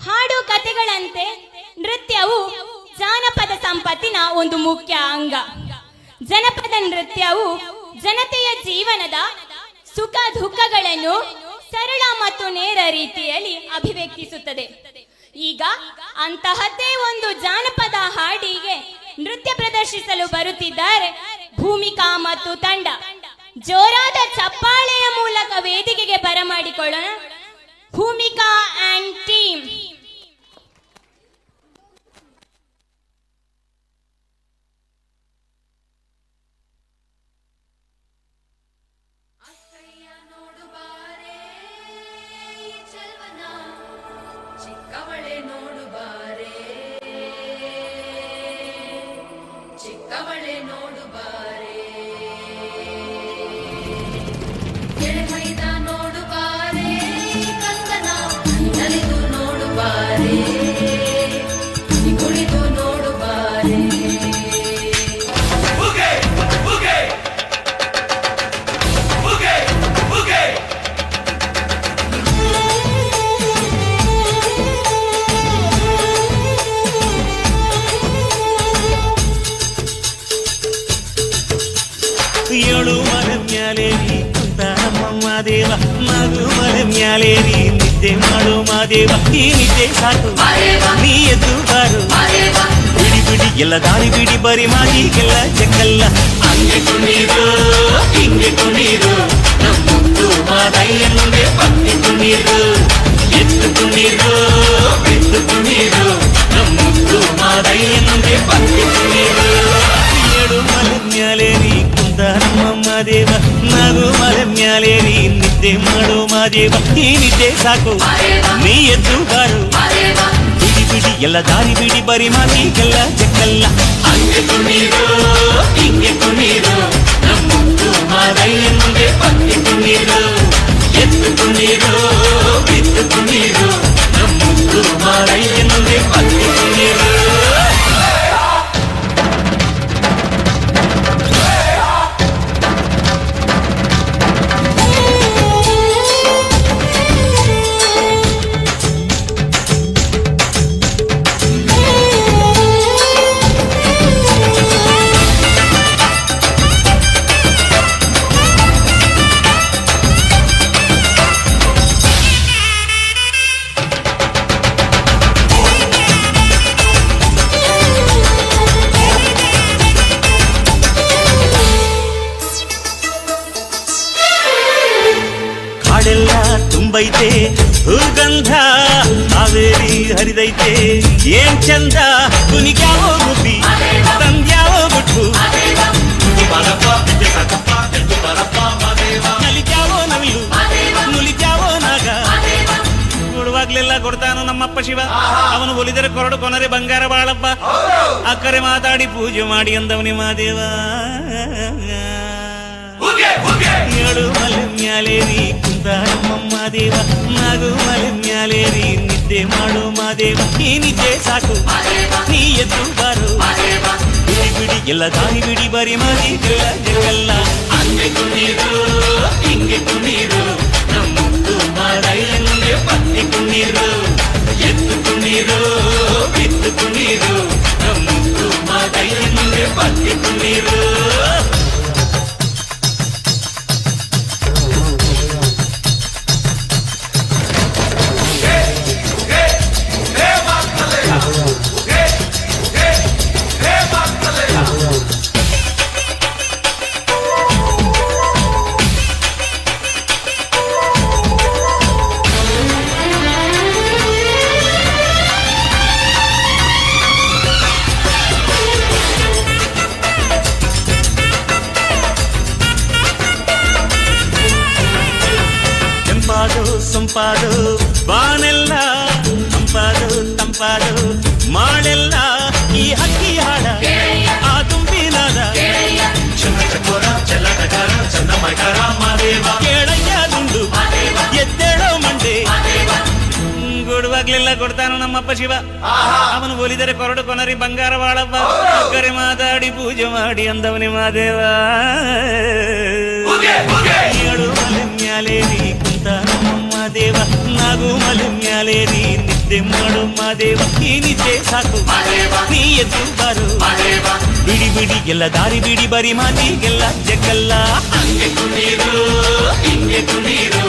ಹಾಡು ಕಥೆಗಳಂತೆ ನೃತ್ಯವು ಜಾನಪದ ಸಂಪತ್ತಿನ ಒಂದು ಮುಖ್ಯ ಅಂಗ. ಜನಪದ ನೃತ್ಯವು ಜನತೆಯ ಜೀವನದ ಸುಖ ದುಃಖಗಳನ್ನು ಸರಳ ಮತ್ತು ನೇರ ರೀತಿಯಲ್ಲಿ ಅಭಿವ್ಯಕ್ತಿಸುತ್ತದೆ. ಈಗ ಅಂತಹದ್ದೇ ಒಂದು ಜಾನಪದ ಹಾಡಿಗೆ ನೃತ್ಯ ಪ್ರದರ್ಶಿಸಲು ಬರುತ್ತಿದ್ದಾರೆ ಭೂಮಿಕಾ ಮತ್ತು ತಂಡ. ಜೋರಾದ ಚಪ್ಪಾಳೆಯ ಮೂಲಕ ವೇದಿಕೆಗೆ ಬರಮಾಡಿಕೊಳ್ಳೋಣ ಭೂಮಿಕಾ ಅಂಡ್ ಟೀಮ್. ಏಳು ಮಲೆ ಮ್ಯಾಲೇರಿ ಕುಂತ ನಮ್ಮಮ್ಮ ದೇವ, ಮಗು ಮಲೆ ಮ್ಯಾಲೇರಿ ನಿದ್ದೆ ಮಾಡು ಮಾದೇವ. ಈ ನಿದ್ದೆ ಸಾಕು ನೀ ಎದ್ದು ಬಾರು, ಬಿಡಿ ಬಿಡಿ ಎಲ್ಲ ದಾರಿ ಬಿಡಿ ಬರಿ ಮಾದಿಗೆಲ್ಲ ಜಕ್ಕಲ್ಲ. ಹಂಗೆ ಕುಣೀರು ಹಿಂಗೆ ಕುಣೀರು ನಮ್ಮುತ್ತು ಮಾದಯ್ಯಂದೆ ಪತ್ತಿ ಕುಣೀರು, ಎದ್ದು ಕುಣೀರು ಬಿದ್ದು ಕುಣೀರು ನಮ್ಮುತ್ತು ಮಾದಯ್ಯಂದೆ ಪತ್ತಿ ಕುಣೀರು. ಏಳು ಮಲೆ ಮ್ಯಾಲೇರಿ ನಮ್ಮಮ್ಮ ದೇವ, ನಗು ಮಲೆ ಮ್ಯಾಲೇರಿ ನಿದ್ದೆ ಮಾಡು ಮಾದೇವ. ಈ ನಿದ್ದೆ ಸಾಕು ನೀ ಎದ್ದು ಬಾರು, ಬಿಡಿ ಬಿಡಿ ಎಲ್ಲ ದಾರಿ ಬಿಡಿ ಬರಿ ಮಾತಿಗೆಲ್ಲ ಜಕ್ಕಲ್ಲ. ಹಂಗೆ ಕುಣೀರು ಹಿಂಗೆ ಕುಣೀರು ನಮ್ಮುತ್ತು ಮಾದಯ್ಯಂದೆ ಪತ್ತಿ ಕುಣೀರು, ಎದ್ದು ಕುಣೀರು ಬಿದ್ದು ಕುಣೀರು ನಮ್ಮುತ್ತು ಮಾದಯ್ಯಂದೆ ಪತ್ತಿ ಕುಣೀರು. ಕಾಡೆಲ್ಲ ತುಂಬೈತೆ ಹೂಗಂಧ, ಕಾವೇರಿ ಹರಿದೈತೆ ಏನ್ ಚಂದ. ಕುನಿಗ್ಯಾವೋ ಗುಬ್ಬಿ ತಂದ್ಯಾವೋ ಗುಟ್ಟು, ನಲಿದ್ಯಾವೋ ನವಿಲು ನುಲಿದ್ಯಾವೋ ನಾಗ. ಕೊಡುವಾಗ್ಲೆಲ್ಲ ಕೊಡ್ತಾನು ನಮ್ಮಪ್ಪ ಶಿವ, ಅವನು ಒಲಿದರೆ ಕೊರಡು ಕೊನರೆ ಬಂಗಾರ ಬಾಳಪ್ಪ. ಅಕ್ಕರೆ ಮಾತಾಡಿ ಪೂಜೆ ಮಾಡಿ ಅಂದವನಿ ಮಾದೇವ. ಏಳು ಮಲೆ ಮ್ಯಾಲೇರಿ ಕುಂತ ನಮ್ಮಮ್ಮ ದೇವ, ನಗು ಮಲೆ ಮ್ಯಾಲೇರಿ ನಿದ್ದೆ ಮಾಡು ಮಾದೇವ. ಈ ನಿದ್ದೆ ಸಾಕು ನೀ ಎದ್ದು ಬಾರು, ಬಿಡಿ ಬಿಡಿ ಎಲ್ಲ ದಾರಿ ಬಿಡಿ ಬರಿ ಮಾದಿಗೆಲ್ಲ ಜಗಲ್ಲ. ಹಂಗೆ ಕುಣೀರು ಹಿಂಗೆ ಕುಣೀರು ನಮ್ಮುತ್ತು ಮಾದಯ್ಯಂದೆ ಪತ್ತಿ ಕುಣೀರು, ಎದ್ದು ಕುಣೀರು ಬಿದ್ದು ಕುಣೀರು ನಮ್ಮುತ್ತು ಮಾದಯ್ಯಂದೆ ಪತ್ತಿ ಕುಣೀರು. ಸೊಂಪಾದು ಬಾನೆಲ್ಲ ತಂಪಾದು ತಂಪಾದು ಮಾಳೆಲ್ಲ ಈ ಹಕ್ಕಿ ಹಾಡ ಆ ತುಂಬಿನಾದ ಚಂದ ಚಕೋರ ಚಲ್ಲಟಗಾರ ಚಂದ ಮೈಕಾರ ಮಾದೇವ. ಕೇಳಯ್ಯ ದುಂಡು ಎದ್ದೇಳೋ ಮಂಡೆ, ಕೊಡುವಾಗ್ಲೆಲ್ಲ ಕೊಡ್ತಾನು ನಮ್ಮಪ್ಪ ಶಿವ, ಅವನು ಒಲಿದರೆ ಕೊರಡು ಕೊನರಿ ಬಂಗಾರ ಬಾಳಪ್ಪ. ಕರೆ ಮಾತಾಡಿ ಪೂಜೆ ಮಾಡಿ ಅಂದವನಿ ಮಾದೇವ. ಏಳು ಮಲೆ ಮ್ಯಾಲೇರಿ ಕುಂತ ನಮ್ಮಮ್ಮ ದೇವ, ನಗು ಮಲೆ ಮ್ಯಾಲೇರಿ ನಿದ್ದೆ ಮಾಡು ಮಾದೇವ ಈ ನಿದ್ದೆ ಸಾಕು ನೀ ಎದ್ದು ಬಾರು ಬಿಡಿ ಬಿಡಿ ಎಲ್ಲ ದಾರಿ ಬಿಡಿ ಬರಿ ಮಾತಿಗೆಲ್ಲ ಜಗ್ಗಲ್ಲ ಹಂಗೆ ಕುಣೀರು ಹಿಂಗೆ ಕುಣೀರು